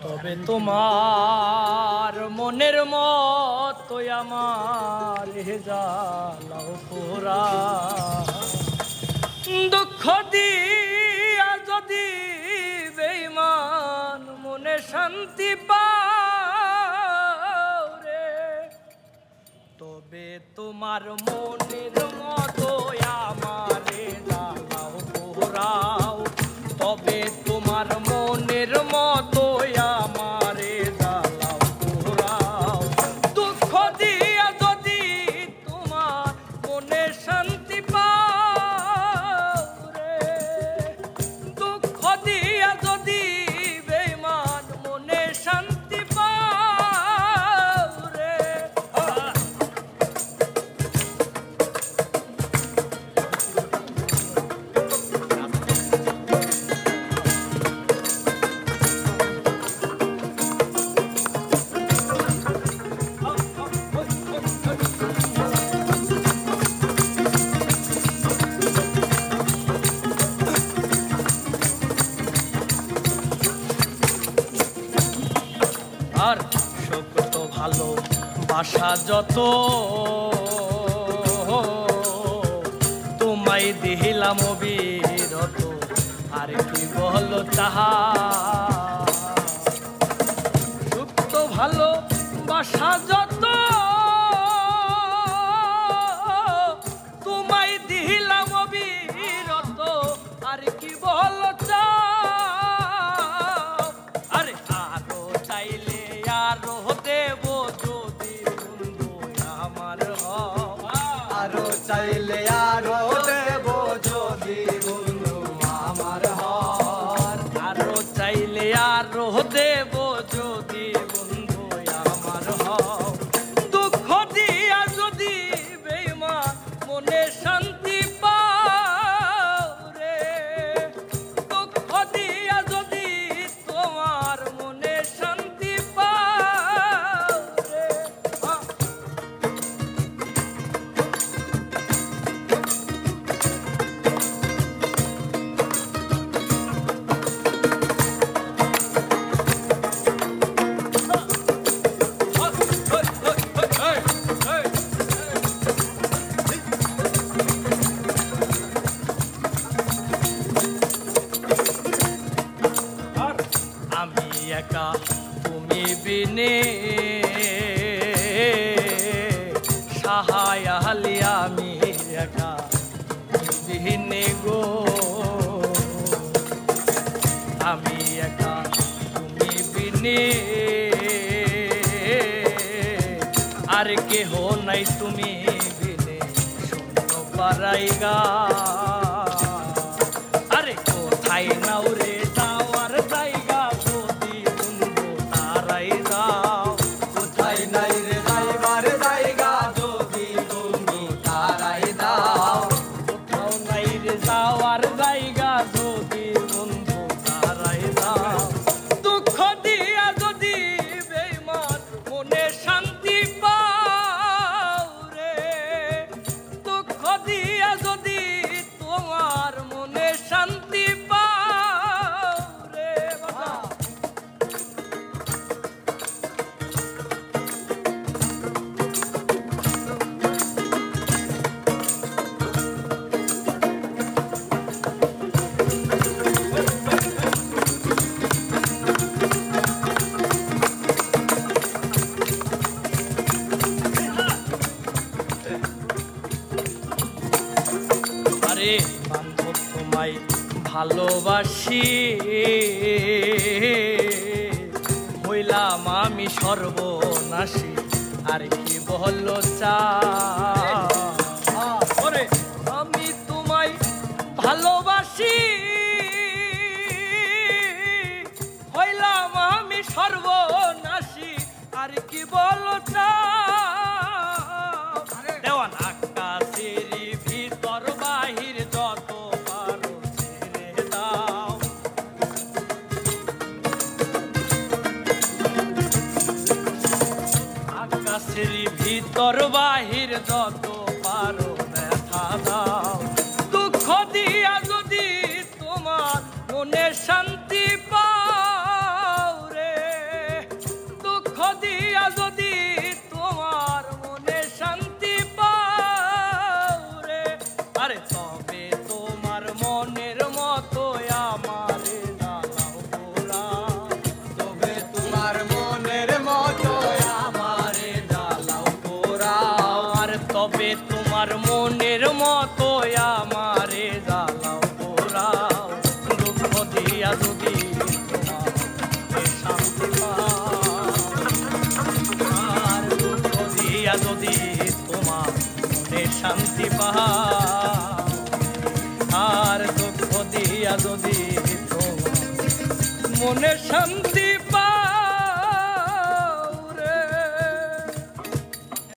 তবে তোমার মনের মতো আমার জ্বালাও পোড়া দুঃখ দিয়া যদি বেঈমান মনে শান্তি পাও রে তবে তোমার মনের মতো আমার জ্বালাও পোড়াও তবে তোমার মনের মতো আমারে জ্বালাও পোড়াও দুঃখ দিয়া যদি তোমার মনে শান্তি পাও রে দুঃখ দিয়া যদি বেঈমান মনে শান্তি পাও রে আর শক্ত ভালো বাসা যত তোমায় দিলাম অবিরত আর কি বলো তাহা শক্ত ভালো বাসা যত তোমায় দিলাম অবিরত আর কি বলো আরে আরো চাইলে আরো দেব যদি বন্ধু আমার আরো চাইলে আরো দেব যদি বন্ধু আমার আরো চাইলে আরো দেব যদি বন্ধু আমার দুঃখ দিয়া যদি বেঈমান মনে শান্তি পাও রে দুঃখ দিয়া যদি তোমার মনে শান্তি পাও রে আমি একা তুমি বিনে সাহায় আলি আমি একা বিনে গো আমি একা তুমি বিনে আর কেহ নাই তুমি বিনে শূন্য পারাইগা আরে কোথায় নাও রে যাওয়ার জায়গা যদি বন্ধু তারাই যাও কোথায় নাই রে যাইবার জায়গা যদি বন্ধু তারাই দাও কোথাও নাই রে যাওয়ার জায়গা যদি বন্ধু তারাই যাও দুঃখ দিয়া যদি বেঈমান মনে শান্তি পাও রে দুঃখ দিয়া যদি তোমার মনে শান্তি পাও রে বাবা আরে বান্ধব তোমায় ভালোবাসি হইলাম আমি সর্বনাশী আর কি বলো ওরে আমি তোমায় ভালোবাসি হইলাম আমি সর্বনাশী আর কি বলো দেওয়ান আকাশের ভিতর বাহির যত পারো ছেড়ে দাও আকাশের ভিতর বাহির যত পারো ব্যথা দাও দুঃখ দিয়া যদি তোমার মনে শান্তি পাও রে তোমার মনের মতো আমারে জ্বালাও পোড়াও দুঃখ দিয়া যদি তোমার শান্তি পাও আর দুঃখ দিয়া যদি তোমার মনে শান্তি পাও আর দুঃখ দিয়া যদি তোমার মনে শান্তি